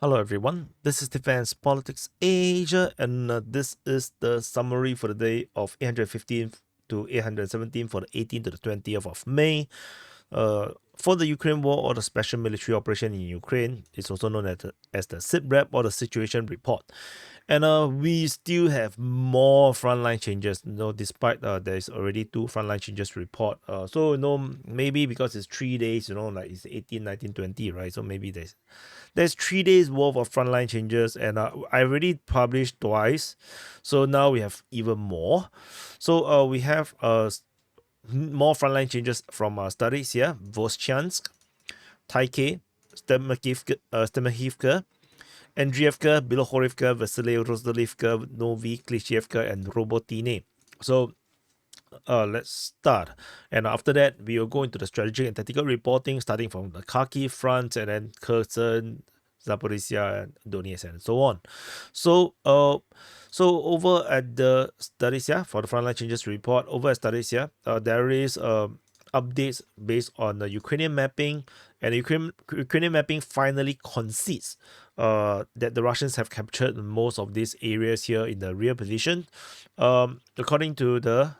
Hello everyone, this is Defense Politics Asia, and this is the summary for the day of 815th to 817 for the 18th to the 20th of May. For the Ukraine war or the special military operation in Ukraine, it's also known as the SITREP or the situation report. And we still have more frontline changes, despite there's already two frontline changes report. Maybe because it's 3 days, like it's 18, 19, 20, right? So maybe there's 3 days worth of frontline changes, and I already published twice, so now we have even more. So we have more frontline changes from Starystya, Vovchansk, Tykhe, Stelmakhivka, Andriivka, Bilohorivka, Vesele-Rozdolivka, Novy, Klishchiivka, and Robotyne. So let's start. And after that, we will go into the strategic and tactical reporting, starting from the Kharkiv Front and then Kherson, Zaporizhzhia, Donetsk, and so on. So over at the Starystya, for the frontline changes report, over at Starystya, there is updates based on the Ukrainian mapping, and the Ukrainian mapping finally concedes that the Russians have captured most of these areas here in the rear position. According to the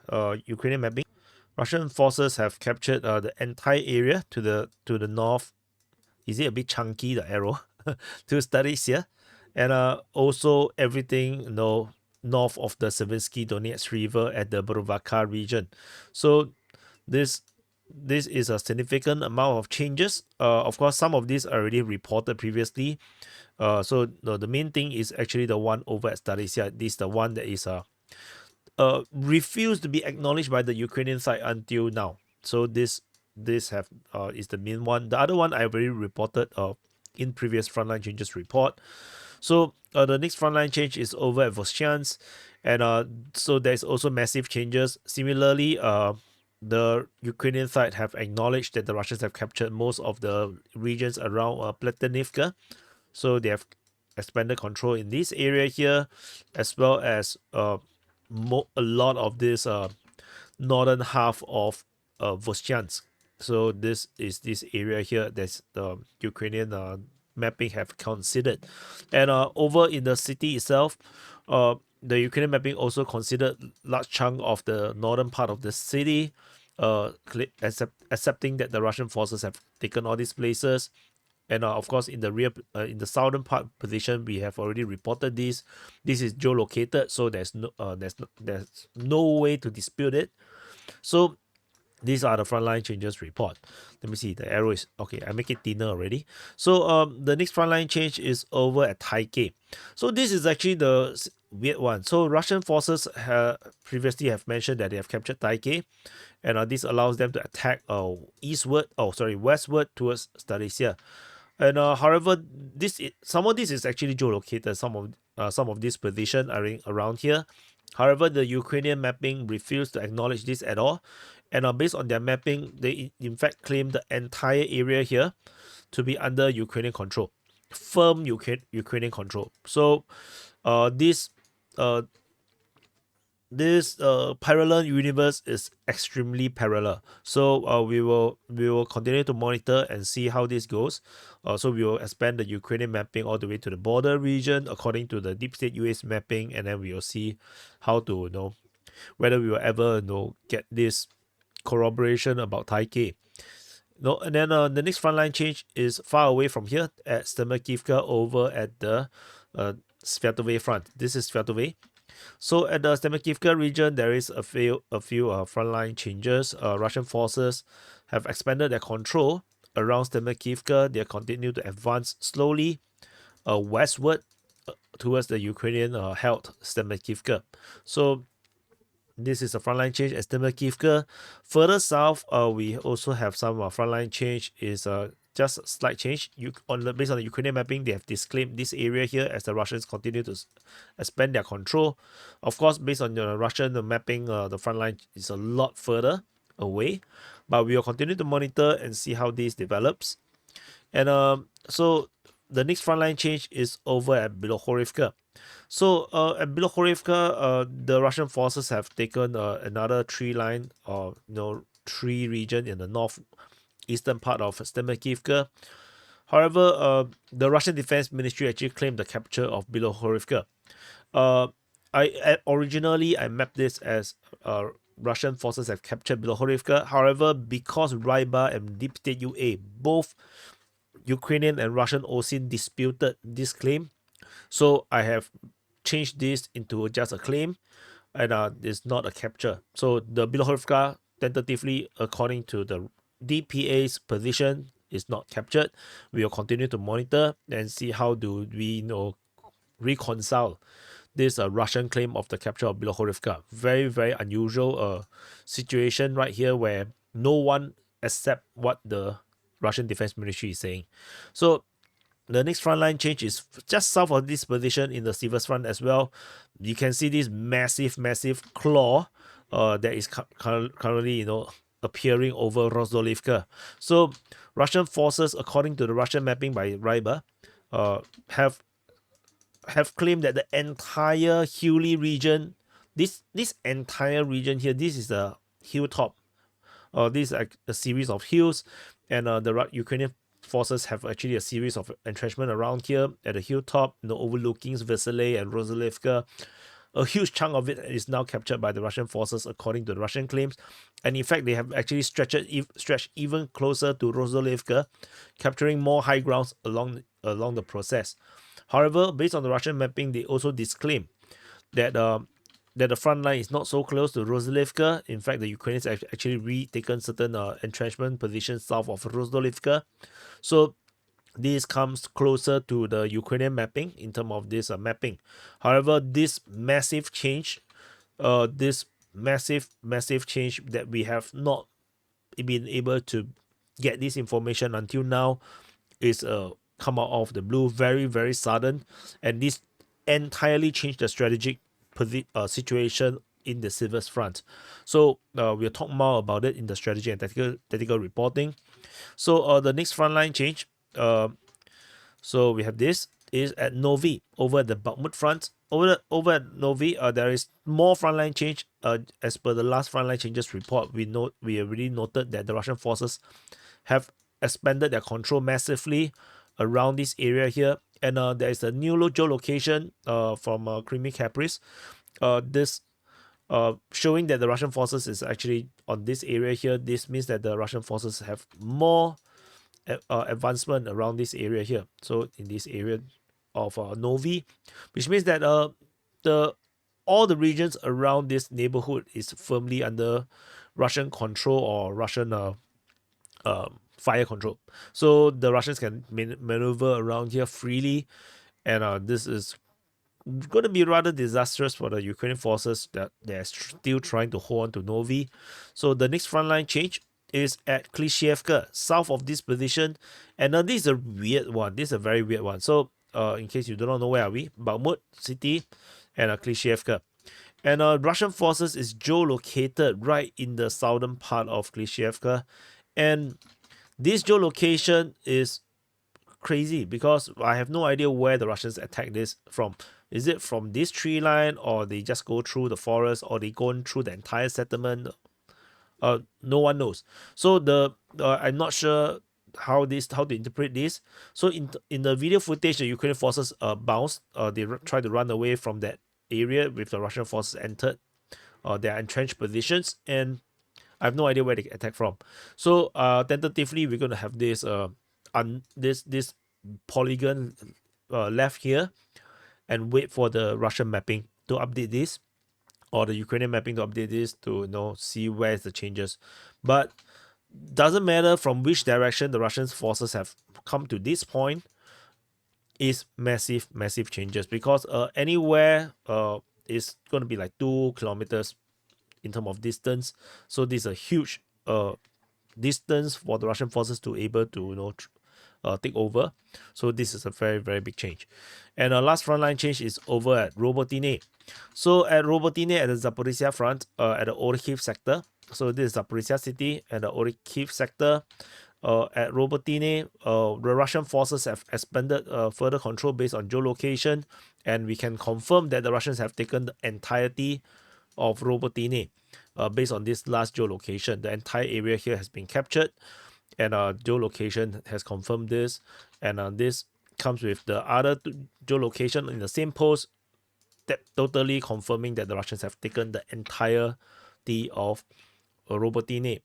Ukrainian mapping, Russian forces have captured the entire area to the north. Is it a bit chunky, the arrow? To Starystya, and also everything north of the Siversk Donetsk River at the Buhruvatka region. So this is a significant amount of changes. Of course, some of these are already reported previously. The main thing is actually the one over at Starystya. This is the one that is refused to be acknowledged by the Ukrainian side until now. So this is the main one. The other one I already reported in previous frontline changes report. So the next frontline change is over at Vovchansk, and so there's also massive changes. Similarly, the Ukrainian side have acknowledged that the Russians have captured most of the regions around Platonivka. So they have expanded control in this area here, as well as a lot of this northern half of Vovchansk. So this is this area here that's the Ukrainian mapping have considered. And over in the city itself, the Ukrainian mapping also considered large chunk of the northern part of the city, accepting that the Russian forces have taken all these places. And of course, in the southern part position, we have already reported this. This is geolocated, so there's no way to dispute it. So these are the frontline changes report. Let me see, the arrow is okay. I make it thinner already. So the next frontline change is over at Tykhe. So this is actually the weird one. So Russian forces previously have mentioned that they have captured Tykhe, and this allows them to attack westward towards Starystya. And however, some of this is actually geolocated. Some of this position are around here. However, the Ukrainian mapping refused to acknowledge this at all, and based on their mapping, they in fact claim the entire area here to be under Ukrainian control, firm Ukrainian control. So, this parallel universe is extremely parallel. So we will continue to monitor and see how this goes. So we will expand the Ukrainian mapping all the way to the border region according to the deep state US mapping, and then we will see how to whether we will ever get this corroboration about Tykhe. And then the next frontline change is far away from here at Stelmakhivka over at the Svatove Front. This is Svatove. So at the Stelmakhivka region, there is a few frontline changes. Russian forces have expanded their control around Stelmakhivka. They continue to advance slowly westward towards the Ukrainian held Stelmakhivka. So this is a frontline change at Stelmakhivka. Further south, we also have some frontline change. Is just a slight change. Based on the Ukrainian mapping, they have disclaimed this area here as the Russians continue to expand their control. Of course, based on the Russian mapping, the front line is a lot further away, but we will continue to monitor and see how this develops. And so the next frontline change is over at Bilohorivka. So at Bilohorivka, the Russian forces have taken another tree region in the northeastern part of Stelmakhivka. However, the Russian Defense Ministry actually claimed the capture of Bilohorivka. Originally I mapped this as Russian forces have captured Bilohorivka. However, because Ryba and Deep State UA, both Ukrainian and Russian OSINT, disputed this claim, so I have changed this into just a claim, and it's not a capture. So the Bilohorivka, tentatively, according to the DPA's position, is not captured. We will continue to monitor and see how do we reconcile this Russian claim of the capture of Bilohorivka. Very, very unusual situation right here where no one accept what the Russian Defense Ministry is saying. So the next frontline change is just south of this position in the Siversk Front as well. You can see this massive, massive claw that is currently, appearing over Rozdolivka. So Russian forces, according to the Russian mapping by Ryba, have claimed that the entire hilly region, this entire region here, this is a hilltop. This is like a series of hills, and the Ukrainian forces have actually a series of entrenchment around here at the hilltop, overlooking Vesele and Rozdolivka. A huge chunk of it is now captured by the Russian forces, according to the Russian claims. And in fact, they have actually stretched even closer to Rozdolivka, capturing more high grounds along the process. However, based on the Russian mapping, they also disclaim that the front line is not so close to Rozdolivka. In fact, the Ukrainians have actually retaken certain entrenchment positions south of Rozdolivka. So this comes closer to the Ukrainian mapping in terms of this mapping. However, this massive change that we have not been able to get this information until now is come out of the blue, very, very sudden, and this entirely changed the strategic situation in the Siversk Front. So we'll talk more about it in the strategy and tactical reporting. So the next frontline change, so we have this is at Novy over at the Bakhmut Front. Over at Novy, there is more frontline change. As per the last frontline changes report, we already noted that the Russian forces have expanded their control massively around this area here, and there is a new geolocation from Kreminna Caprice. This showing that the Russian forces is actually on this area here. This means that the Russian forces have more advancement around this area here. So in this area of Novy, which means that all the regions around this neighborhood is firmly under Russian control or Russian fire control. So the Russians can maneuver around here freely, and this is going to be rather disastrous for the Ukrainian forces that they're still trying to hold on to Novy. So the next frontline change is at Klishchiivka, south of this position, and this is a weird one. This is a very weird one. So in case you do not know, where are we? Bakhmut city and Klishchiivka. And Russian forces is geolocated right in the southern part of Klishchiivka, and this geolocation is crazy because I have no idea where the Russians attack this from. Is it from this tree line, or they just go through the forest, or they go through the entire settlement? No one knows. So I'm not sure how to interpret this. So in the video footage, the Ukrainian forces bounced. They try to run away from that area with the Russian forces entered their entrenched positions, and I have no idea where they attack from. So tentatively, we're gonna have this this polygon left here, and wait for the Russian mapping to update this, or the Ukrainian mapping to update this to see where's the changes. But doesn't matter from which direction the Russian forces have come to this point, is massive changes, because anywhere is going to be like 2 kilometers in terms of distance. So this is a huge distance for the Russian forces to able to take over. So this is a very, very big change. And our last frontline change is over at Robotyne. So at Robotyne, at the Zaporizhzhia Front, at the Orikhovo sector. So this is Zaporizhzhia city and the Orikhovo sector. At Robotyne, the Russian forces have expanded further control based on geolocation, and we can confirm that the Russians have taken the entirety of Robotyne based on this last geolocation. The entire area here has been captured, and geolocation has confirmed this, And this comes with the other geolocation in the same post, that totally confirming that the Russians have taken the entirety of Robotyne.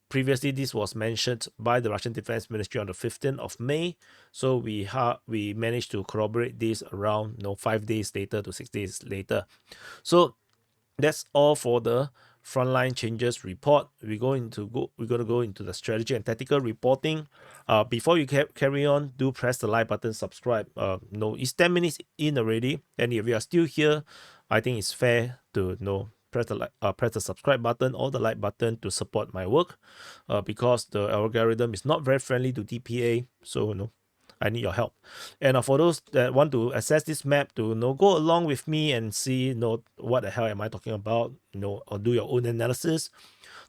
Previously, this was mentioned by the Russian Defense Ministry on the 15th of May. So we managed to corroborate this around 5 days later to 6 days later. So that's all for the frontline changes report. We're going to go into the strategy and tactical reporting. Before you carry on, do press the like button, subscribe. It's 10 minutes in already, and if you are still here, I think it's fair to press the subscribe button or the like button to support my work, because the algorithm is not very friendly to DPA. So I need your help. And for those that want to access this map to go along with me and see what the hell am I talking about, or do your own analysis,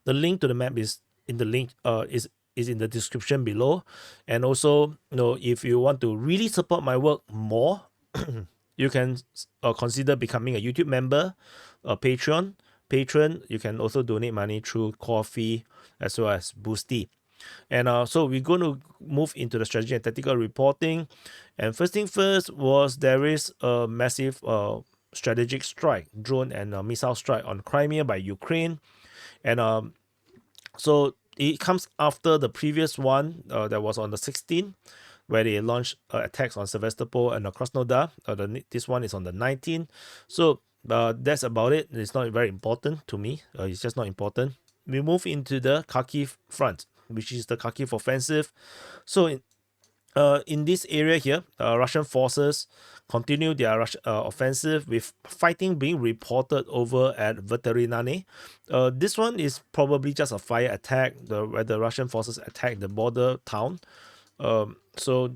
the link to the map is in the link is in the description below. And also, if you want to really support my work more, you can consider becoming a YouTube member, a patron. You can also donate money through Coffee as well as Boosty. And so we're going to move into the strategy and tactical reporting. And first thing first there is a massive strategic strike, drone and missile strike on Crimea by Ukraine. And so it comes after the previous one that was on the 16th, where they launched attacks on Sevastopol and Krasnodar. This one is on the 19th. So that's about it. It's not very important to me. It's just not important. We move into the Kharkiv Front, which is the Kharkiv offensive. So in this area here, Russian forces continue their offensive, with fighting being reported over at Veterinane. This one is probably just a fire attack, where the Russian forces attack the border town. So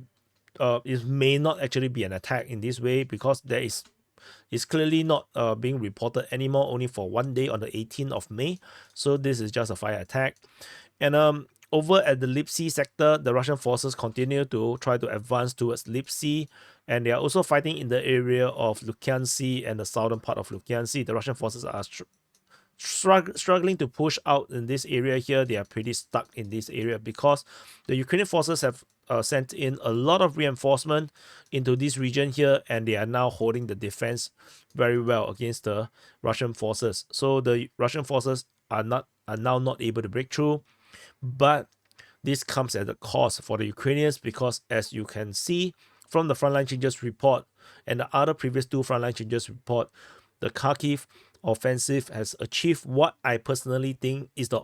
it may not actually be an attack in this way, because it's clearly not being reported anymore, only for one day on the 18th of May. So this is just a fire attack. And over at the Lyptsi sector, the Russian forces continue to try to advance towards Lyptsi, and they are also fighting in the area of Lukyantsi and the southern part of Lukyantsi. The Russian forces are struggling to push out in this area here. They are pretty stuck in this area because the Ukrainian forces have sent in a lot of reinforcement into this region here, and they are now holding the defense very well against the Russian forces. So the Russian forces are now not able to break through, but this comes at a cost for the Ukrainians, because as you can see from the frontline changes report and the other previous two frontline changes report, the Kharkiv offensive has achieved what I personally think is the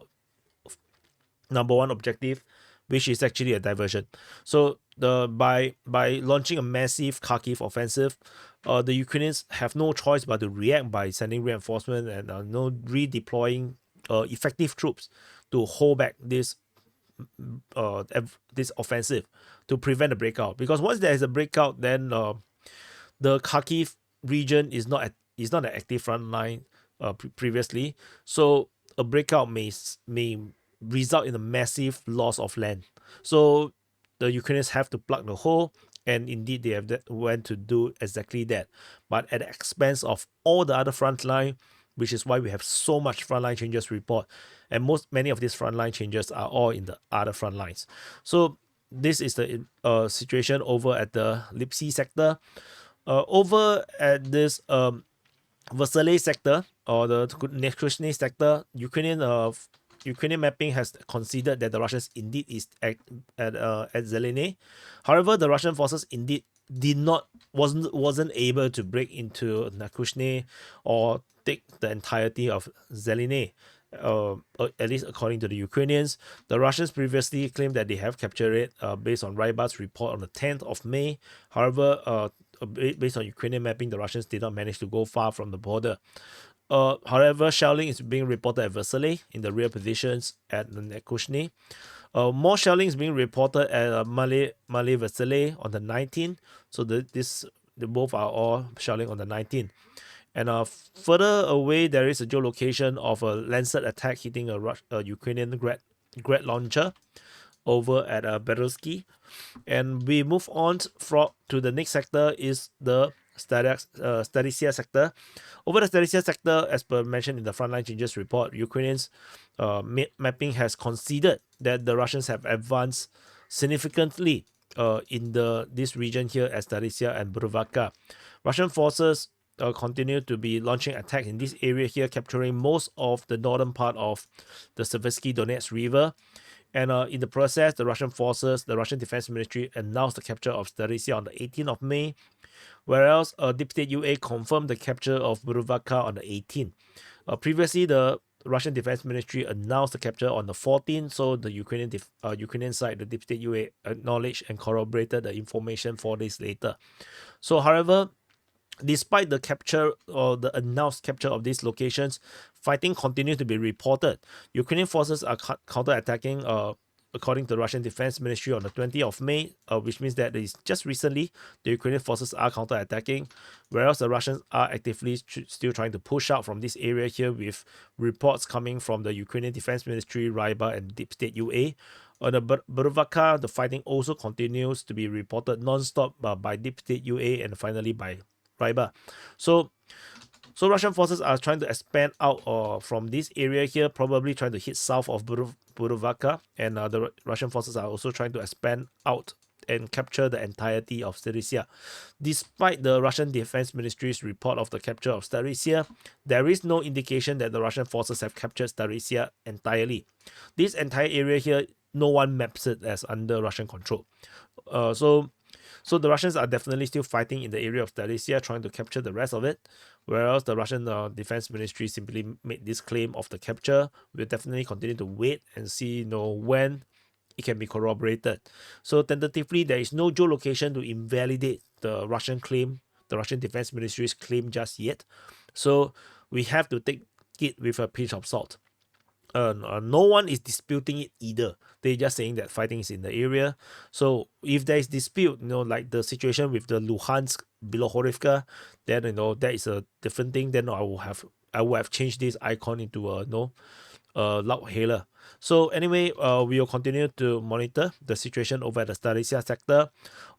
number one objective, which is actually a diversion. So by launching a massive Kharkiv offensive, the Ukrainians have no choice but to react by sending reinforcement and redeploying effective troops to hold back this offensive, to prevent a breakout. Because once there is a breakout, then the Kharkiv region is not an active front line previously. So a breakout may result in a massive loss of land. So the Ukrainians have to plug the hole, and indeed they have went to do exactly that, but at the expense of all the other front line, which is why we have so much frontline changes report, and many of these frontline changes are all in the other front lines. So this is the situation over at the Lyptsi sector. Over at this Vesele sector, or the Niu-York sector, Ukrainian mapping has considered that the Russians indeed is at Zelene. However, the Russian forces indeed wasn't able to break into Nakushne or take the entirety of Zelene. At least according to the Ukrainians. The Russians previously claimed that they have captured it based on Rybat's report on the 10th of May. However, based on Ukrainian mapping, the Russians did not manage to go far from the border. However, shelling is being reported at Vesele in the rear positions at the Nekushny. More shelling is being reported at Male Vesele on the 19th. So they both are all shelling on the 19th. And further away, there is a geolocation of a Lancet attack hitting a Ukrainian grad launcher over at Berynsky. And we move on to the next sector, is the Starystya sector. Over the Starystya sector, as per mentioned in the frontline changes report, Ukrainians mapping has considered that the Russians have advanced significantly in this region here as Starystya and Buhruvatka. Russian forces continue to be launching attacks in this area here, capturing most of the northern part of the Siversk Donetsk River. And in the process, the Russian forces, the Russian Defense Ministry, announced the capture of Starystya on the 18th of May, whereas Deep State UA confirmed the capture of Buhruvatka on the 18th. Previously, the Russian Defense Ministry announced the capture on the 14th, so the Ukrainian side, the Deep State UA, acknowledged and corroborated the information 4 days later. So, however, despite the capture or the announced capture of these locations, fighting continues to be reported. Ukrainian forces are counter-attacking, according to the Russian Defense Ministry, on the 20th of May, which means that is just recently the Ukrainian forces are counter-attacking, whereas the Russians are actively still trying to push out from this area here, with reports coming from the Ukrainian Defense Ministry, Ryba, and Deep State UA. On the Buhruvatka, the fighting also continues to be reported non-stop by Deep State UA and finally by Ryba. So Russian forces are trying to expand out from this area here, probably trying to hit south of Buhruvatka, and the Russian forces are also trying to expand out and capture the entirety of Starystya. Despite the Russian Defense Ministry's report of the capture of Starystya, there is no indication that the Russian forces have captured Starystya entirely. This entire area here, no one maps it as under Russian control. So the Russians are definitely still fighting in the area of Starystya, trying to capture the rest of it, whereas the Russian Defense Ministry simply made this claim of the capture. We'll definitely continue to wait and see when it can be corroborated. So tentatively, there is no geolocation to invalidate the Russian claim, the Russian Defense Ministry's claim just yet. So we have to take it with a pinch of salt. No one is disputing it either. They're just saying that fighting is in the area. So if there is dispute, like the situation with the Luhansk, Bilohorivka, then that is a different thing. Then I would have changed this icon into a loud hailer. So anyway, we will continue to monitor the situation over at the Starystya sector.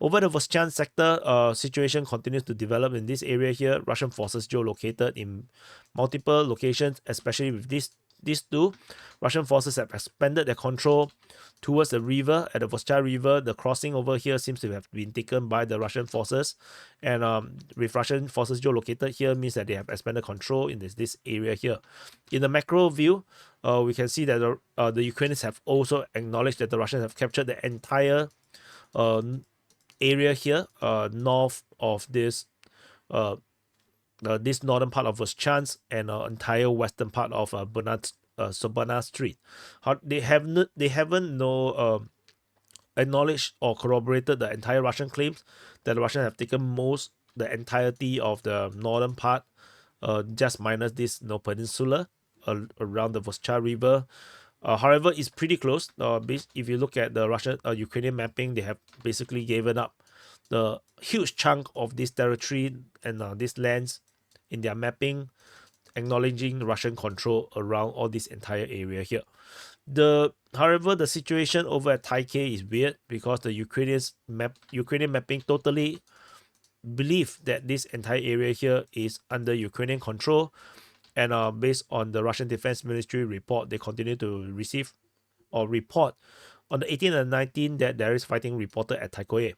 Over the Vovchansk sector, situation continues to develop in this area here. Russian forces geolocated in multiple locations, especially with these two. Russian forces have expanded their control towards the river. At the Vovchansk River, the crossing over here seems to have been taken by the Russian forces, and with Russian forces geolocated here means that they have expanded control in this area here. In the macro view, we can see that the Ukrainians have also acknowledged that the Russians have captured the entire area here, north of this northern part of Vovchansk and entire western part of Sobana Street. They haven't acknowledged or corroborated the entire Russian claims that the Russians have taken the entirety of the northern part, just minus this peninsula around the Vovchansk River. However, it's pretty close. If you look at the Russian Ukrainian mapping, they have basically given up the huge chunk of this territory and these lands in their mapping, acknowledging Russian control around all this entire area here. However, the situation over at Tykhe is weird because the Ukrainian mapping totally believe that this entire area here is under Ukrainian control, and based on the Russian Defense Ministry report, they continue to receive or report on the 18th and 19th that there is fighting reported at Tykhe.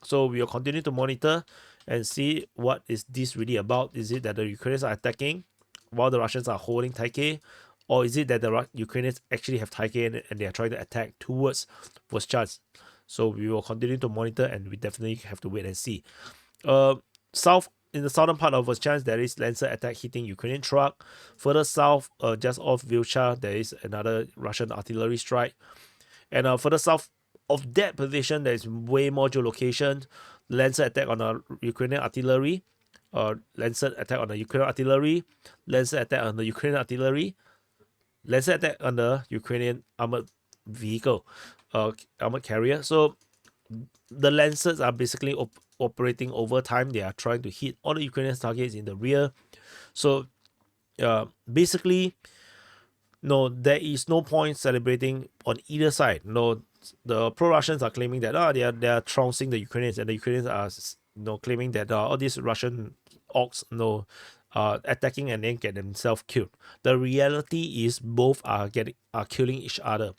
So we will continue to monitor and see what is this really about. Is it that the Ukrainians are attacking while the Russians are holding Tykhe, or is it that the Ukrainians actually have Tykhe and they are trying to attack towards Vovchansk? So we will continue to monitor, and we definitely have to wait and see. In the southern part of Vovchansk, there is Lancer attack hitting Ukrainian truck. Further south, just off Vilcha, there is another Russian artillery strike. And further south of that position, there is way more geolocation. Lancer attack on the Ukrainian artillery. Lancer attack on the Ukrainian artillery. Lancer attack on the Ukrainian artillery. Lancer attack on the Ukrainian armored vehicle, armored carrier. So the Lancers are basically operating over time. They are trying to hit all the Ukrainian targets in the rear. So basically, no, there is no point celebrating on either side. No, the pro-Russians are claiming that they are trouncing the Ukrainians, and the Ukrainians are claiming that all these Russian orcs attacking and then get themselves killed. The reality is both are killing each other.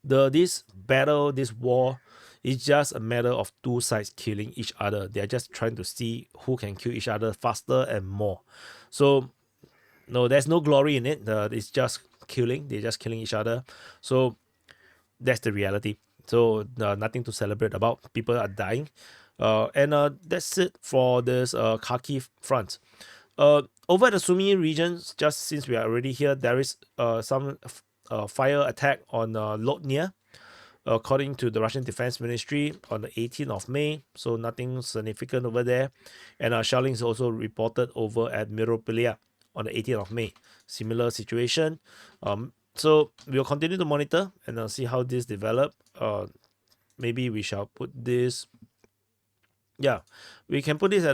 This battle, this war, It's just a matter of two sides killing each other. They're just trying to see who can kill each other faster and more. So no, there's no glory in it. It's just killing. They're just killing each other. So that's the reality. So nothing to celebrate about. People are dying. And that's it for this Kharkiv Front. Over the Sumy region, just since we are already here, there is some fire attack on Lotnia, according to the Russian Defense Ministry, on the 18th of May. So nothing significant over there. And shelling is also reported over at Miropolia on the 18th of May. Similar situation. So we'll continue to monitor and see how this develop. Maybe we shall put this. Yeah, we can put this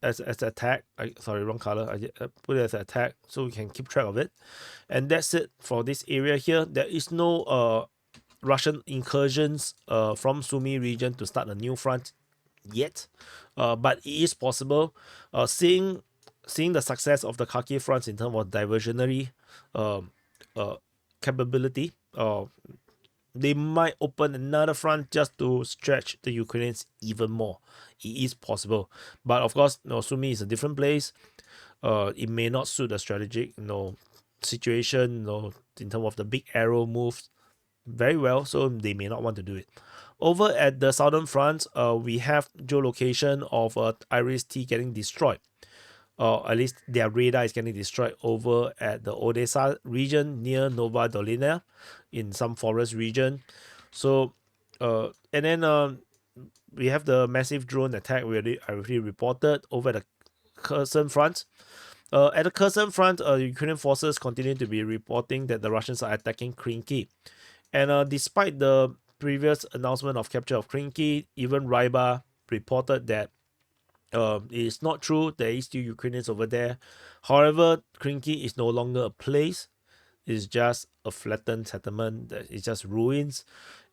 as attack. Sorry, wrong color. I put it as attack so we can keep track of it. And that's it for this area here. There is no Russian incursions from Sumy region to start a new front yet, but it is possible. Seeing the success of the Kharkiv fronts in terms of diversionary capability, they might open another front just to stretch the Ukrainians even more. It is possible, but of course, Sumy is a different place. It may not suit the strategic, situation, in terms of the big arrow moves very well, so they may not want to do it. Over at the southern front, we have geolocation of Iris-T getting destroyed. At least their radar is getting destroyed over at the Odessa region near Novy in some forest region. So, and then we have the massive drone attack I already reported over the Kherson Front. At the Kherson Front, Ukrainian forces continue to be reporting that the Russians are attacking Krinky. And despite the previous announcement of capture of Krinky, even Ryba reported that it is not true. There is still Ukrainians over there. However, Krinky is no longer a place. It's just a flattened settlement. It's just ruins.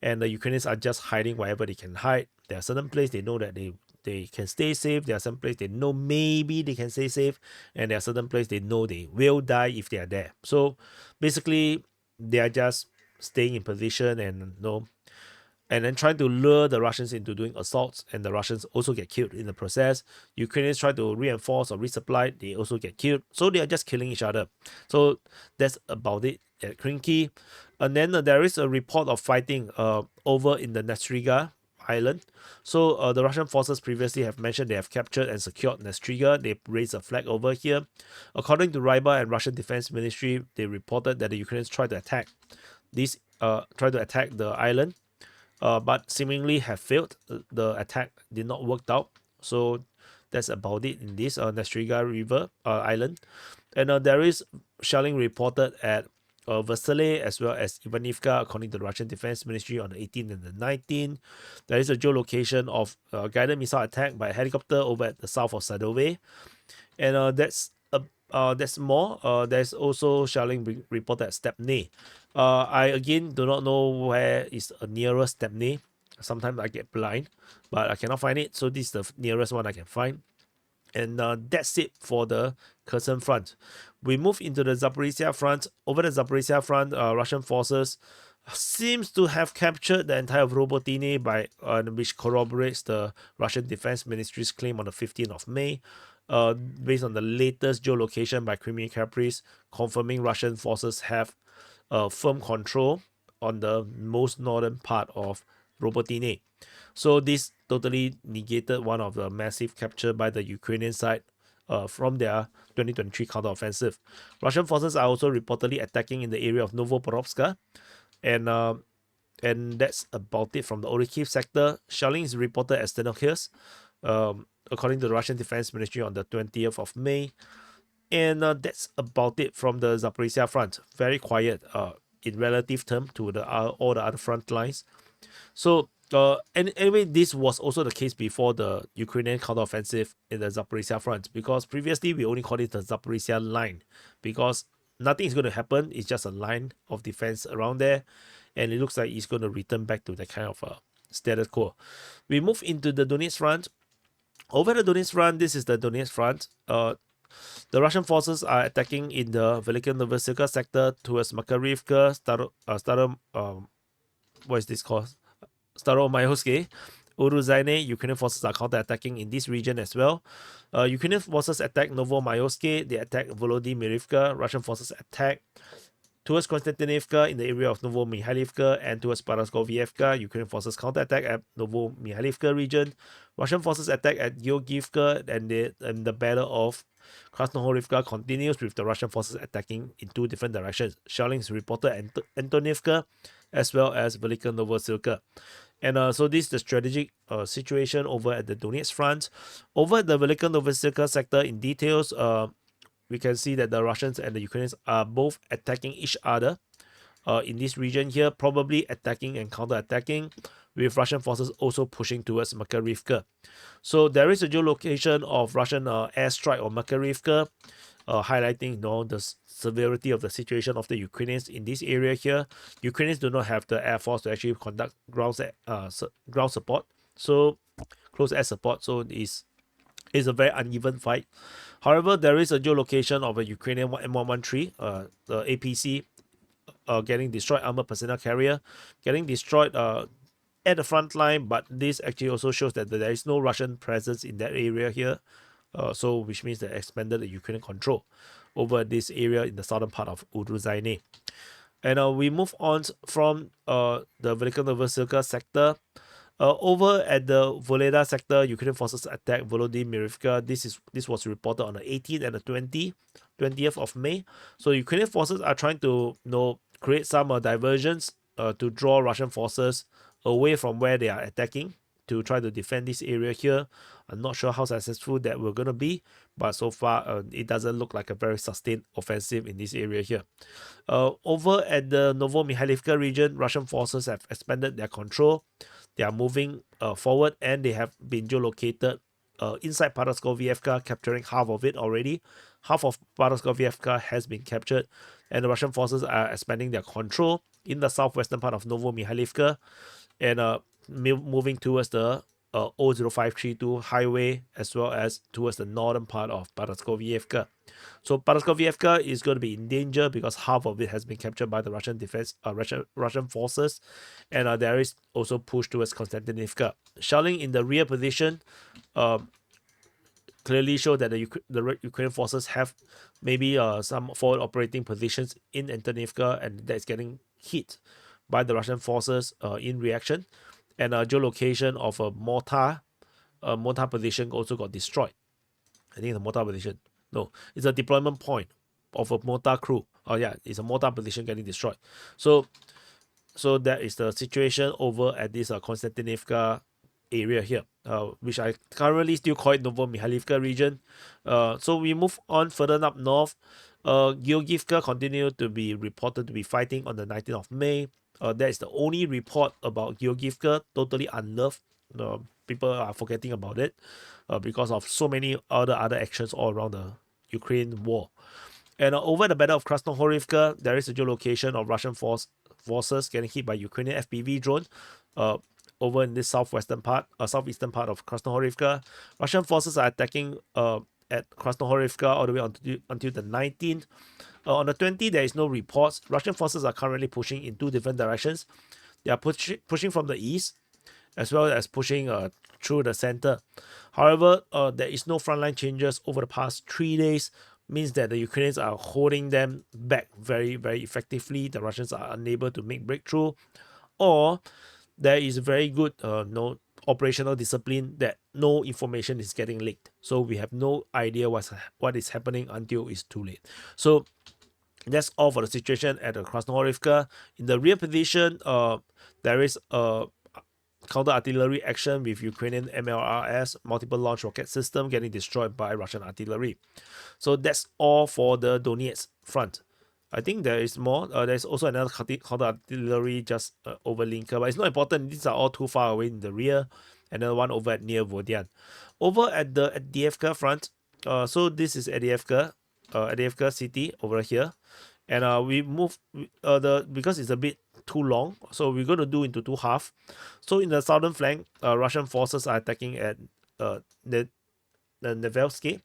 And the Ukrainians are just hiding wherever they can hide. There are certain places they know that they can stay safe. There are some places they know maybe they can stay safe. And there are certain places they know they will die if they are there. So basically, they are just staying in position and then trying to lure the Russians into doing assaults, and the Russians also get killed in the process. Ukrainians try to reinforce or resupply, they also get killed. So they are just killing each other. So that's about it at Krinky. And then there is a report of fighting over in the Nestriga island. So the Russian forces previously have mentioned they have captured and secured Nestriga. They raised a flag over here. According to Ryba and Russian Defense Ministry, they reported that the Ukrainians tried to attack the island, but seemingly have failed. The attack did not work out. So that's about it in this Nestriga River island. And there is shelling reported at Vesele as well as Ivanivka, according to the Russian Defense Ministry, on the 18th and the 19th. There is a geolocation of guided missile attack by a helicopter over at the south of Svatove. And that's more. There's also shelling reported at Stepney. I again do not know where is a nearest Stepney. Sometimes I get blind, but I cannot find it. So this is the nearest one I can find. And that's it for the Kherson Front. We move into the Zaporizhzhia Front. Over the Zaporizhzhia Front, Russian forces seems to have captured the entire Robotyne, which corroborates the Russian Defense Ministry's claim on the 15th of May. Based on the latest geolocation by Crimean Caprice, confirming Russian forces have firm control on the most northern part of Robotyne. So this totally negated one of the massive capture by the Ukrainian side from their 2023 counteroffensive. Russian forces are also reportedly attacking in the area of Novoporovska, and that's about it from the Orikhovo sector. Shelling is reported at Stelmakhivka, according to the Russian Defense Ministry, on the 20th of May. And that's about it from the Zaporizhzhia Front. Very quiet in relative term to all the other front lines. So and anyway, this was also the case before the Ukrainian counteroffensive in the Zaporizhzhia Front, because previously we only called it the Zaporizhzhia line, because nothing is going to happen. It's just a line of defense around there, and it looks like it's going to return back to the kind of status quo. We move into the Donetsk Front. Over the Donetsk Front, this is the Donetsk Front. The Russian forces are attacking in the Vesele-Rozdolivka sector towards Makariivka, what is this called? Staromaihoske, Urozhaine, Ukrainian forces are counterattacking in this region as well. Ukrainian forces attack Novomayoske, they attack Volodymyrivka, Russian forces attack towards Konstantinivka in the area of Novo-Mikhailivka and towards Paraskoviyevka. Ukrainian forces counterattack at Novo-Mikhailivka region. Russian forces attack at Georgiivka, and the battle of Krasnohorivka continues with the Russian forces attacking in two different directions. Shelling is reported at Antonivka as well as Velika Novosilka. And so this is the strategic situation over at the Donetsk Front. Over at the Velika Novosilka sector in details, we can see that the Russians and the Ukrainians are both attacking each other in this region here, probably attacking and counter-attacking, with Russian forces also pushing towards Makariivka. So there is a geolocation of Russian airstrike on Makariivka, highlighting the severity of the situation of the Ukrainians in this area here. Ukrainians do not have the air force to actually conduct ground support, so close air support. So it's a very uneven fight. However, there is a geolocation of a Ukrainian M113, the APC, getting destroyed, armored personnel carrier, getting destroyed at the front line, but this actually also shows that there is no Russian presence in that area here, so which means they expanded the Ukrainian control over this area in the southern part of Urozhaine. And we move on from the Velika Novosilka sector. Over at the Voleda sector, Ukrainian forces attacked Volodymyrivka. This was reported on the 18th and the 20th of May. So Ukrainian forces are trying to create some diversions to draw Russian forces away from where they are attacking to try to defend this area here. I'm not sure how successful that we're going to be, but so far it doesn't look like a very sustained offensive in this area here. Over at the Novo-Mikhailivka region, Russian forces have expanded their control. They are moving forward, and they have been geolocated inside Paraskoviyevka, capturing half of it already. Half of Paraskoviyevka has been captured, and the Russian forces are expanding their control in the southwestern part of Novo-Mikhailivka and moving towards the 00532 highway as well as towards the northern part of Paraskoviyevka. So Paraskoviyevka is going to be in danger because half of it has been captured by the Russian defense, Russian forces, and there is also push towards Konstantinivka. Shelling in the rear position clearly show that the Ukrainian forces have maybe some forward operating positions in Antonivka, and that is getting hit by the Russian forces in reaction. And geolocation of a mortar position also got destroyed. I think the mortar position. No, it's a deployment point of a mortar crew. Oh yeah, it's a mortar position getting destroyed. So that is the situation over at this Konstantinivka area here, which I currently still call it Novo-Mikhailivka region. So we move on further up north. Georgiivka continued to be reported to be fighting on the 19th of May. That is the only report about Georgiivka, totally unloved. People are forgetting about it because of so many other actions all around the Ukraine war. And over the battle of Krasnohorivka, there is a geolocation of Russian forces getting hit by Ukrainian FPV drone over in this southeastern part of Krasnohorivka. Russian forces are attacking at Krasnohorivka all the way until the 19th. On the 20th, there is no reports. Russian forces are currently pushing in two different directions. They are pushing from the east as well as pushing through the center. However, there is no frontline changes over the past 3 days, means that the Ukrainians are holding them back very, very effectively. The Russians are unable to make breakthrough, or there is very good operational discipline that no information is getting leaked. So we have no idea what is happening until it's too late. So that's all for the situation at the Krasnohorivka. In the rear position, there is a counter-artillery action with Ukrainian MLRS, multiple launch rocket system, getting destroyed by Russian artillery. So that's all for the Donetsk Front. I think there is more. There's also another counter-artillery just over Linka, but it's not important. These are all too far away in the rear. Another one over at near Vodian. Over at the Avdiivka Front, so this is Avdiivka city over here. And we move because it's a bit too long, so we're going to do into two halves. So in the southern flank, Russian forces are attacking at the Nevelsky.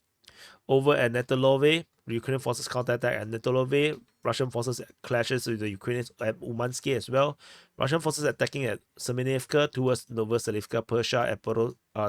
Over at Netelove, Ukrainian forces counterattack at Netelove. Russian forces clashes with the Ukrainians at Umansky as well. Russian forces attacking at Semenivka towards Novoselivka, Persha, and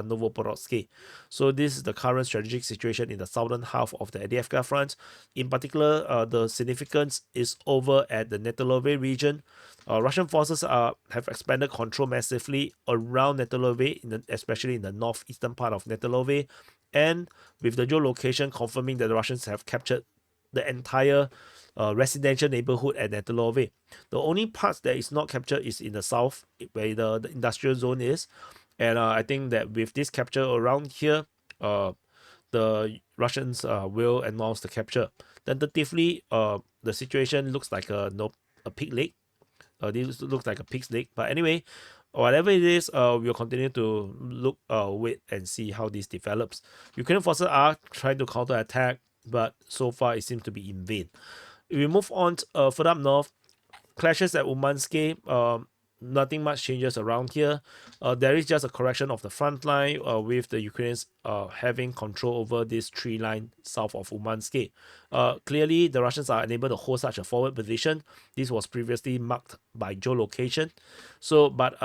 Novoporotsky. So this is the current strategic situation in the southern half of the Avdiivka Front. In particular, the significance is over at the Netelovy region. Russian forces have expanded control massively around Netelovy, especially in the northeastern part of Netelovy, and with the geolocation confirming that the Russians have captured the entire residential neighborhood at Netelovy. The only parts that is not captured is in the south, where the industrial zone is. And I think that with this capture around here, the Russians will announce the capture. Tentatively, the situation looks like a pig leg. This looks like a pig's leg. But anyway, whatever it is, we'll continue to look, wait and see how this develops. Ukrainian forces are trying to counterattack, but so far it seems to be in vain. If we move on further up north, clashes at Umansky. Nothing much changes around here. There is just a correction of the front line with the Ukrainians having control over this tree line south of Umansky. Clearly, the Russians are unable to hold such a forward position. This was previously marked by geolocation. So, but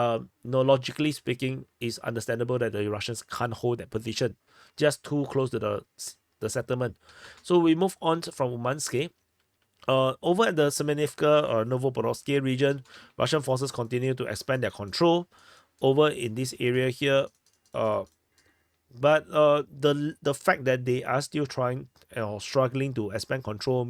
logically speaking, it's understandable that the Russians can't hold that position, just too close to the settlement. So we move on from Umansky. Over at the Semenivka or Novoporotsky region, Russian forces continue to expand their control over in this area here. But the fact that they are still trying or struggling to expand control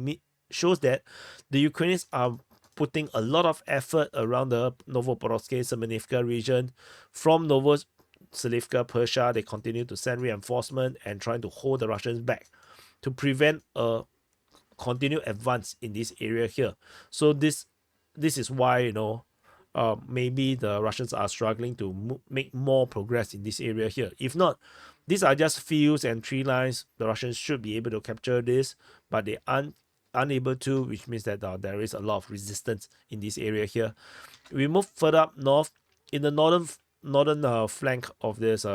shows that the Ukrainians are putting a lot of effort around the Novoporotsky Semenivka region. From Novoselivka, Persha, they continue to send reinforcement and trying to hold the Russians back to prevent a continued advance in this area here. So this is why maybe the Russians are struggling to make more progress in this area here. If not, these are just fields and tree lines. The Russians should be able to capture this, but they aren't unable to, which means that there is a lot of resistance in this area here. We move further up north. In the northern flank of this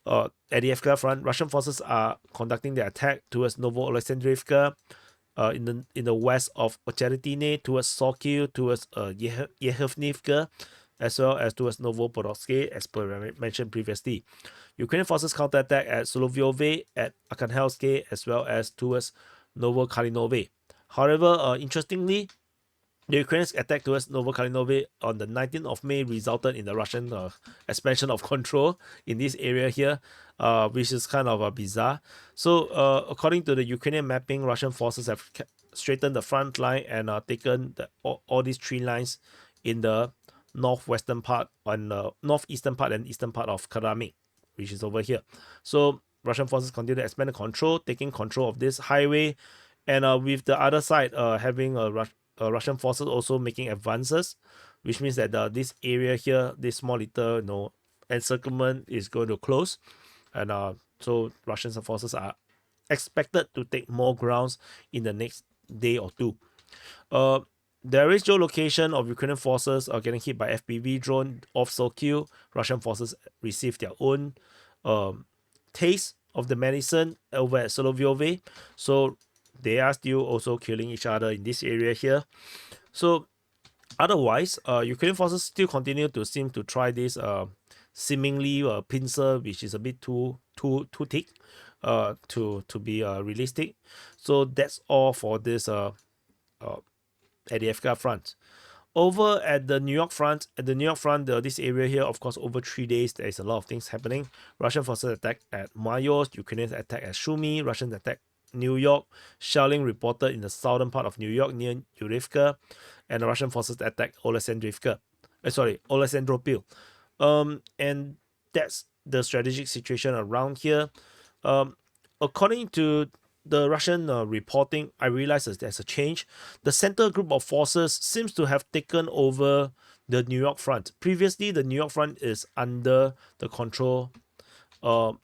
Avdiivka Front, Russian forces are conducting their attack towards Novo-Alexandrivka, in the west of Robotyne, towards Sokiv, towards Ivanivka, as well as towards Novoporotsky, as per mentioned previously. Ukrainian forces counterattack at Solovyovy, at Arkhangelsk, as well as towards Novokalinovo. However, interestingly, the Ukrainians attack towards Novokalinovo on the 19th of May resulted in the Russian expansion of control in this area here, which is kind of bizarre. So, according to the Ukrainian mapping, Russian forces have straightened the front line and taken all these tree lines in the northwestern part, on the northeastern part and eastern part of Kharkiv, which is over here. So, Russian forces continue to expand the control, taking control of this highway, and with the other side having Russian forces also making advances, which means that this area here, this small little encirclement is going to close, and so Russian forces are expected to take more grounds in the next day or two. There is geolocation of Ukrainian forces getting hit by FPV drone off Sokiv. Russian forces receive their own taste of the medicine over at Solovyovy, so they are still also killing each other in this area here. So otherwise, Ukrainian forces still continue to seem to try this seemingly pincer, which is a bit too thick to be realistic. So that's all for this Avdiivka Front. Over at the New York Front, this area here, of course, over 3 days, there is a lot of things happening. Russian forces attack at Mayos, Ukrainians attack at Sumy, Russians attack New York, shelling reported in the southern part of New York near Urivka, and the Russian forces attack Alexandrovka. And that's the strategic situation around here. According to the Russian reporting, I realized that there's a change. The center group of forces seems to have taken over the New York Front. Previously, the New York Front is under the control of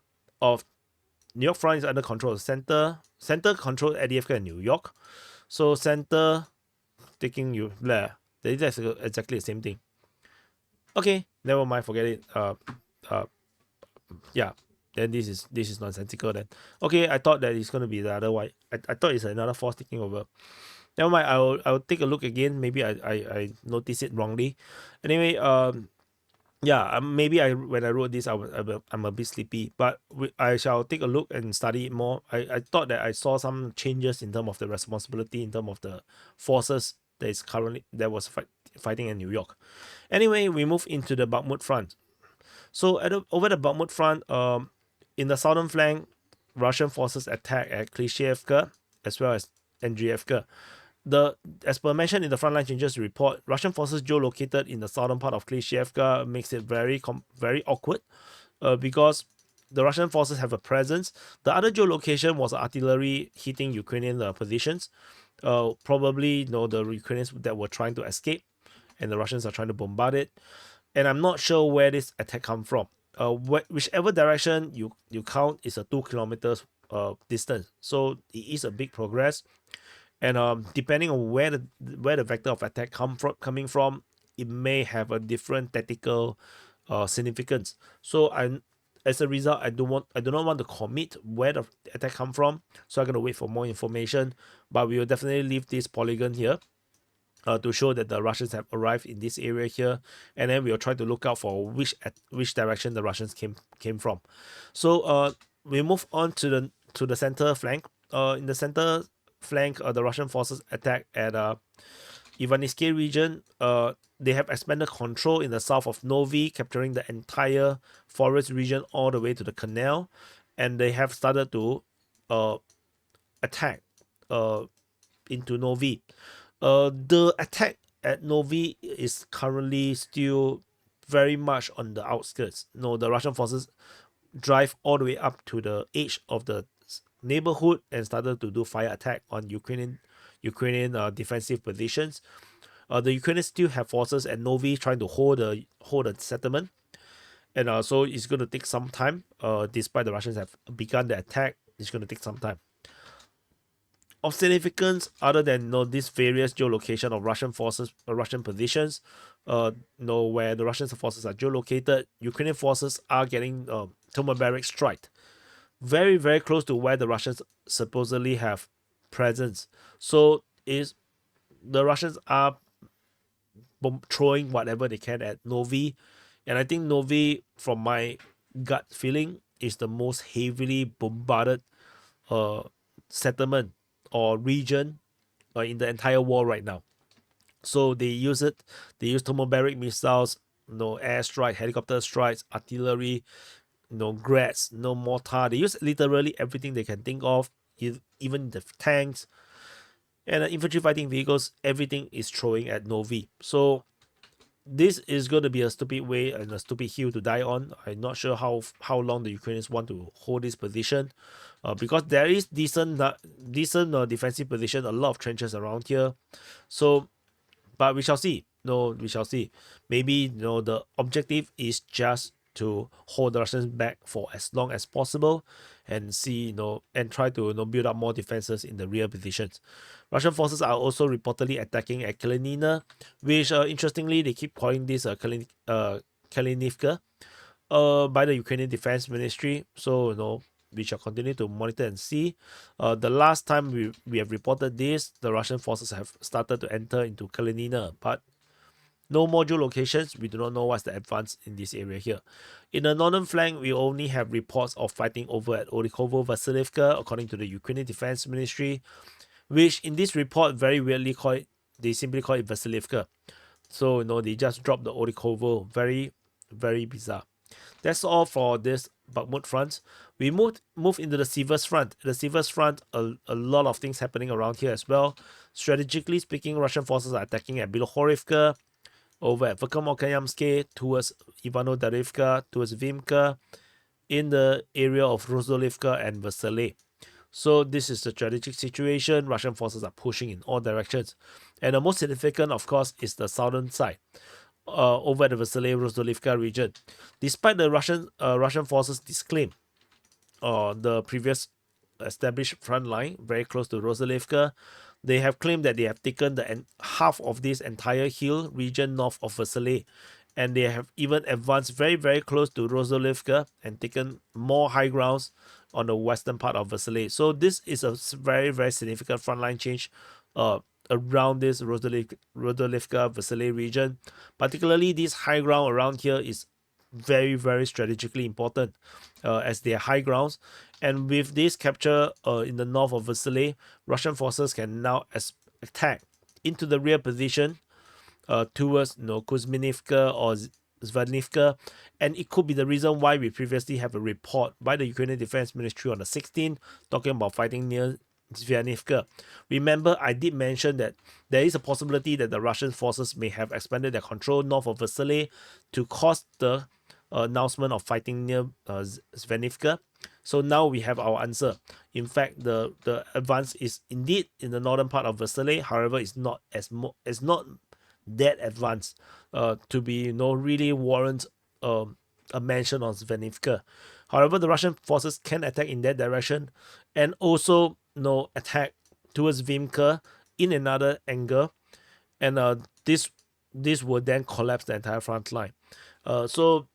New York Front is under control of center. Center control Avdiivka and New York. So center taking you there. That's exactly the same thing. Okay, never mind, forget it. Yeah. Then this is nonsensical then. Okay, I thought that it's gonna be the other way. I thought it's another force taking over. Never mind. I'll take a look again. Maybe I noticed it wrongly. Anyway, yeah, maybe when I wrote this, I'm a bit sleepy, but I shall take a look and study it more. I thought that I saw some changes in terms of the responsibility, in terms of the forces that was fighting in New York. Anyway, we move into the Bakhmut Front. So over the Bakhmut Front, in the southern flank, Russian forces attack at Klishchiivka as well as Andriivka. As per mentioned in the frontline changes report, Russian forces geolocated in the southern part of Klishchiivka makes it very awkward, because the Russian forces have a presence. The other geolocation was artillery hitting Ukrainian positions. Probably the Ukrainians that were trying to escape, and the Russians are trying to bombard it. And I'm not sure where this attack come from. Whichever direction you count is a 2 kilometers distance, so it is a big progress. And depending on where the vector of attack coming from, it may have a different tactical significance. So as a result, I do not want to commit where the attack come from. So I'm gonna wait for more information. But we will definitely leave this polygon here to show that the Russians have arrived in this area here, and then we'll try to look out for which direction the Russians came from. So we move on to the center flank. In the center flank, the Russian forces attack at Ivanivka region. They have expanded control in the south of Novy, capturing the entire forest region all the way to the canal, and they have started to attack into Novy. The attack at Novy is currently still very much on the outskirts. The Russian forces drive all the way up to the edge of the neighborhood and started to do fire attack on Ukrainian defensive positions. The Ukrainians still have forces at Novy trying to hold the settlement, and so it's going to take some time. Despite the Russians have begun the attack, it's going to take some time. Of significance, other than these various geolocation of Russian forces, Russian positions, where the Russian forces are geolocated, Ukrainian forces are getting thermobaric strike, very very close to where the Russians supposedly have presence. So the Russians are throwing whatever they can at Novy, and I think Novy, from my gut feeling, is the most heavily bombarded settlement or region in the entire war right now. So they use thermobaric missiles, airstrike, helicopter strikes, artillery, grads, mortar. They use literally everything they can think of, even the tanks and infantry fighting vehicles. Everything is throwing at Novy. So this is going to be a stupid way and a stupid hill to die on. I'm not sure how long the Ukrainians want to hold this position, because there is decent defensive position, a lot of trenches around here. So, but we shall see. We shall see. Maybe the objective is just to hold the Russians back for as long as possible, and see and try to build up more defenses in the rear positions. Russian forces are also reportedly attacking at Kreminna, which interestingly they keep calling this Kherson by the Ukrainian Defense Ministry. So we shall continue to monitor and see. The last time we have reported this, the Russian forces have started to enter into Kreminna, but no module locations. We do not know what's the advance in this area here. In the northern flank, we only have reports of fighting over at Orikhovo-Vasylivka, according to the Ukrainian Defense Ministry, which in this report very weirdly they simply call it Vesele-Rozdolivka. So they just dropped the Orikhovo. Very, very bizarre. That's all for this Bakhmut front. We move into the Siversk Front. The Siversk Front, a lot of things happening around here as well. Strategically speaking, Russian forces are attacking at Bilohorivka, over at Vovchansk, towards Ivano-Darivka, towards Vimka, in the area of Rozdolivka and Vesele. So this is the strategic situation. Russian forces are pushing in all directions. And the most significant, of course, is the southern side, over at the Vesele-Rozdolivka region. Despite the Russian forces disclaim the previous established front line very close to Rozdolivka, they have claimed that they have taken half of this entire hill region north of Vesele, and they have even advanced very very close to Rozdolivka and taken more high grounds on the western part of Vesele. So this is a very very significant frontline change around this Rozdolivka, Vesele region. Particularly this high ground around here is very, very strategically important as they are high grounds. And with this capture in the north of Vesele, Russian forces can now attack into the rear position towards Kuzminivka or Ivanivka, and it could be the reason why we previously have a report by the Ukrainian Defense Ministry on the 16th talking about fighting near Ivanivka. Remember, I did mention that there is a possibility that the Russian forces may have expanded their control north of Vesele to cause the announcement of fighting near Ivanivka. So now we have our answer. In fact, the advance is indeed in the northern part of Vesele. However, it's not that advanced to be really warrant a mention on Ivanivka. However, the Russian forces can attack in that direction and also attack towards Vimka in another angle, and this will then collapse the entire front line. So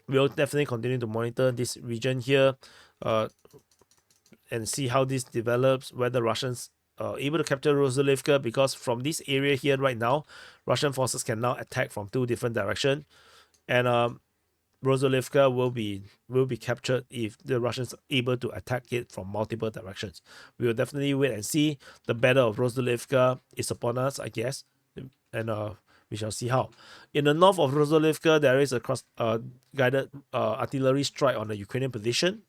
we'll definitely continue to monitor this region here and see how this develops, whether Russians are able to capture Rozdolivka, because from this area here right now, Russian forces can now attack from two different directions, and Rozdolivka will be captured if the Russians are able to attack it from multiple directions. We will definitely wait and see. The battle of Rozdolivka is upon us, I guess, and we shall see how. In the north of Rozdolivka, there is a guided artillery strike on the Ukrainian position.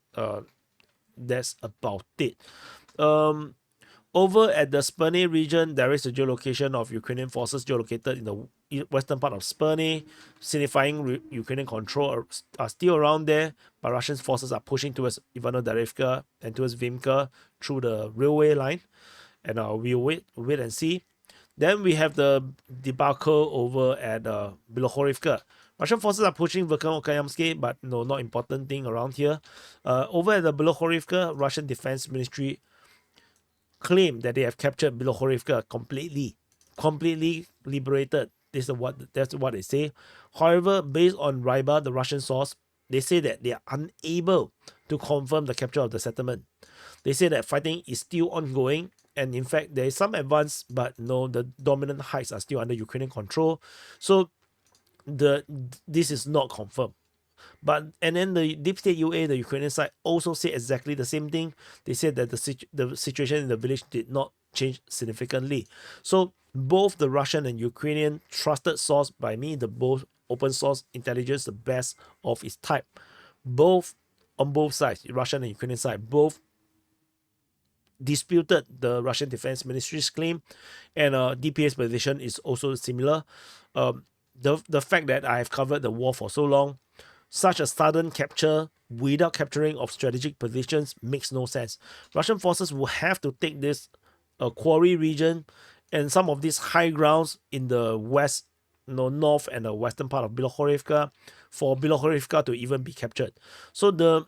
That's about it. Over at the Spurny region, there is a geolocation of Ukrainian forces geolocated in the western part of Spurny, signifying Ukrainian control are still around there, but Russian forces are pushing towards Ivano-Darivka and towards Vimka through the railway line, and we'll wait and see. Then we have the debacle over at Bilohorivka. Russian forces are pushing Lukyantsi, but not important thing around here. Over at the Bilohorivka, Russian Defense Ministry claim that they have captured Bilohorivka completely liberated. That's what they say. However, based on Ryba, the Russian source, they say that they are unable to confirm the capture of the settlement. They say that fighting is still ongoing, and in fact there is some advance, but the dominant heights are still under Ukrainian control. So this is not confirmed. And then the Deep State UA, the Ukrainian side, also said exactly the same thing. They said that the situation in the village did not change significantly. So both the Russian and Ukrainian trusted source, by me, the both open source intelligence, the best of its type, both on both sides, Russian and Ukrainian side, both disputed the Russian Defense Ministry's claim, and DPA's position is also similar. The fact that I have covered the war for so long, such a sudden capture without capturing of strategic positions makes no sense. Russian forces will have to take this quarry region and some of these high grounds in the west, north and the western part of Bilohorivka for Bilohorivka to even be captured. So the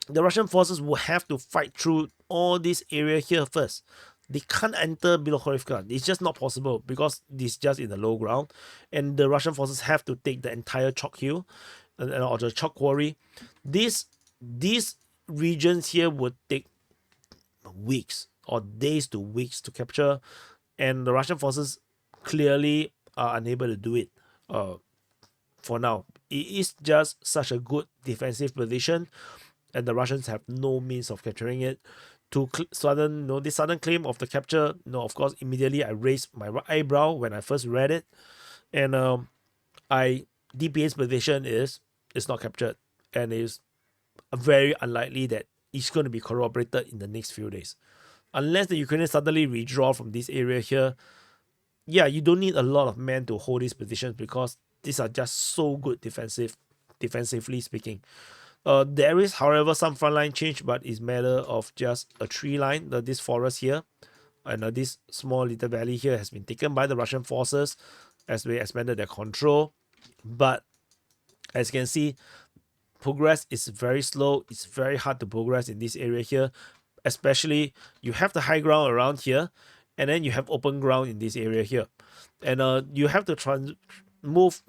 Russian forces will have to fight through all this area here first. They can't enter Bilohorivka. It's just not possible because it's just in the low ground, and the Russian forces have to take the entire chalk hill or the chalk quarry. These regions here would take weeks or days to weeks to capture, and the Russian forces clearly are unable to do it for now. It is just such a good defensive position, and the Russians have no means of capturing it. To this sudden claim of the capture, of course, immediately I raised my eyebrow when I first read it, and DPA's position is it's not captured, and it's very unlikely that it's going to be corroborated in the next few days, unless the Ukrainians suddenly withdraw from this area here. Yeah, you don't need a lot of men to hold these positions because these are just so good defensively speaking. There is, however, some frontline change, but it's matter of just a tree line. This forest here and this small little valley here has been taken by the Russian forces as they expanded their control. But as you can see, progress is very slow. It's very hard to progress in this area here, especially you have the high ground around here, and then you have open ground in this area here, and you have to move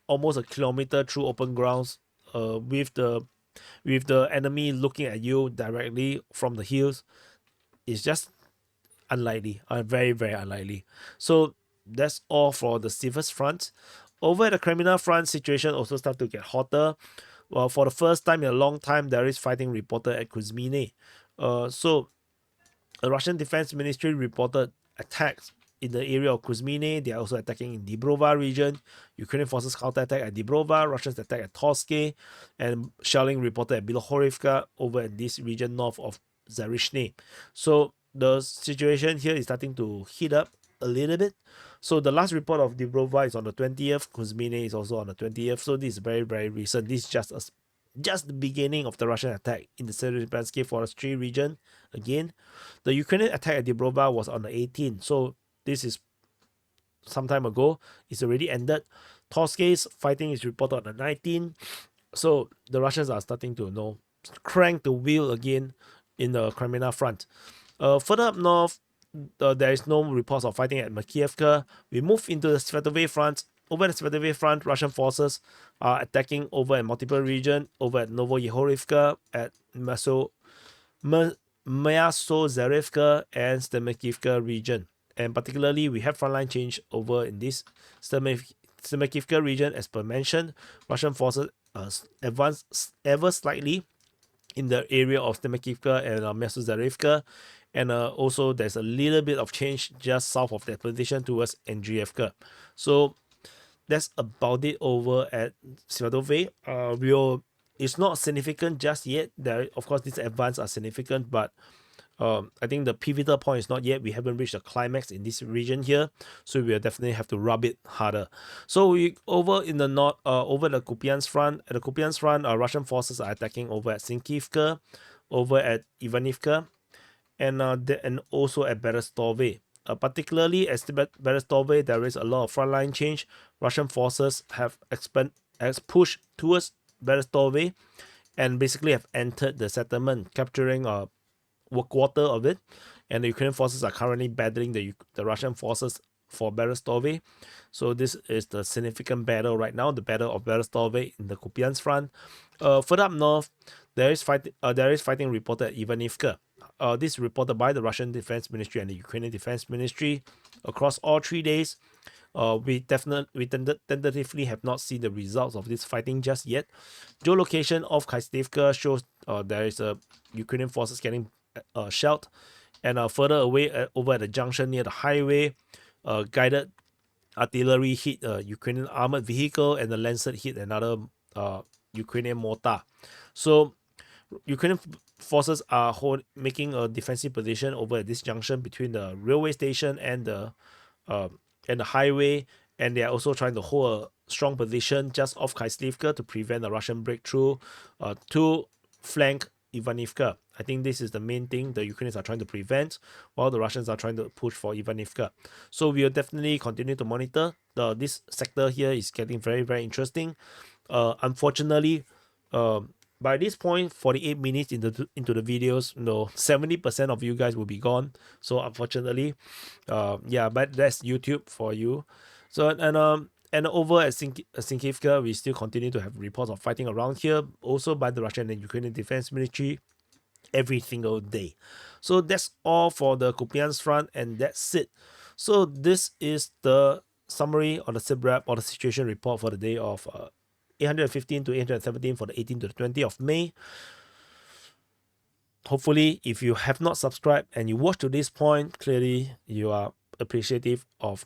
almost a kilometer through open grounds with the enemy looking at you directly from the hills. It's just unlikely, very, very unlikely. So that's all for the Siversk Front. Over at the Kreminna Front, situation also started to get hotter. Well, for the first time in a long time, there is fighting reported at Kuzmine. So the Russian Defense Ministry reported attacks in the area of Kuzmine. They are also attacking in Dibrova region. Ukrainian forces counterattack at Dibrova. Russians attack at Tykhe, and shelling reported at Bilohorivka over in this region north of Zaporizhzhia. So the situation here is starting to heat up a little bit. So the last report of Dibrova is on the 20th. Kuzmine is also on the 20th. So this is very, very recent. This is just the beginning of the Russian attack in the Starystya Forestry region. Again, the Ukrainian attack at Dibrova was on the 18th. So this is some time ago. It's already ended. Tykhe's fighting is reported on the 19th. So the Russians are starting to crank the wheel again in the Kreminna Front. Further up north, there is no reports of fighting at Makiyevka. We move into the Svatove Front. Over the Svatove Front, Russian forces are attacking over in multiple regions. Over at Bilohorivka, at Vesele-Rozdolivka and Stelmakhivka region. And particularly, we have frontline change over in this Stelmakhivka region. As per mentioned, Russian forces advance ever slightly in the area of Stelmakhivka and Vesele-Rozdolivka. And also, there's a little bit of change just south of that position towards Andriivka. So that's about it over at Svatove. It's not significant just yet. There, of course, these advances are significant, but I think the pivotal point is not yet. We haven't reached the climax in this region here, so we will definitely have to rub it harder. So we over in the north, over the Kupyansk Front. At the Kupyansk Front, Russian forces are attacking over at Synkivka, over at Ivanivka, and also at Berestove. Particularly at Berestove, there is a lot of frontline change. Russian forces have pushed towards Berestove and basically have entered the settlement, capturing a quarter of it. And the Ukrainian forces are currently battling the Russian forces for Berestove. So this is the significant battle right now, the battle of Berestove in the Kupyansk Front. Further up north, there is fighting reported at Ivanivka. This is reported by the Russian Defense Ministry and the Ukrainian Defense Ministry across all 3 days. We tentatively have not seen the results of this fighting just yet. Geolocation of Klishchiivka shows there is a Ukrainian forces getting shelled, and further away over at the junction near the highway, guided artillery hit a Ukrainian armored vehicle, and the Lancet hit another Ukrainian mortar. So Ukrainian forces are making a defensive position over at this junction between the railway station and the highway, and they are also trying to hold a strong position just off Klishchiivka to prevent a Russian breakthrough to flank Ivanivka. I think this is the main thing the Ukrainians are trying to prevent, while the Russians are trying to push for Ivanivka. So we will definitely continue to monitor. This sector here is getting very, very interesting. Unfortunately, by this point, 48 minutes into the videos, 70% of you guys will be gone. So unfortunately, yeah, but that's YouTube for you. So and over at Synkivka, we still continue to have reports of fighting around here, also by the Russian and Ukrainian Defense Ministry every single day. So that's all for the Kupyansk Front, and that's it. So this is the summary or the SITREP or the situation report for the day of 815 to 817 for the 18th to the 20th of May. Hopefully, if you have not subscribed and you watched to this point, clearly you are appreciative of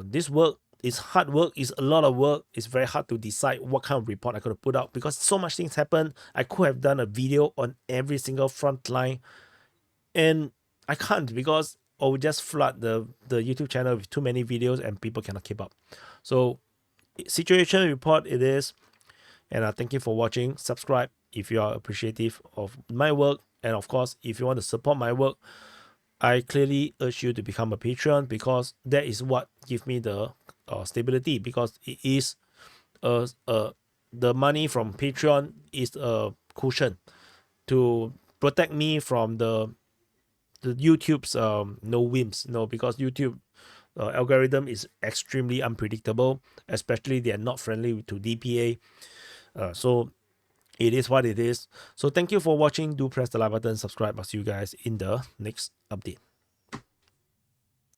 this work. It's hard work, it's a lot of work. It's very hard to decide what kind of report I could have put out because so much things happen. I could have done a video on every single front line, and I can't because I would just flood the YouTube channel with too many videos and people cannot keep up. So situation report it is, and thank you for watching. Subscribe if you are appreciative of my work, and of course if you want to support my work, I clearly urge you to become a Patreon because that is what gives me the stability, because it is the money from Patreon is a cushion to protect me from the YouTube's no whims, because YouTube algorithm is extremely unpredictable, especially they are not friendly to DPA. So it is what it is. So thank you for watching. Do press the like button, subscribe. I'll see you guys in the next update.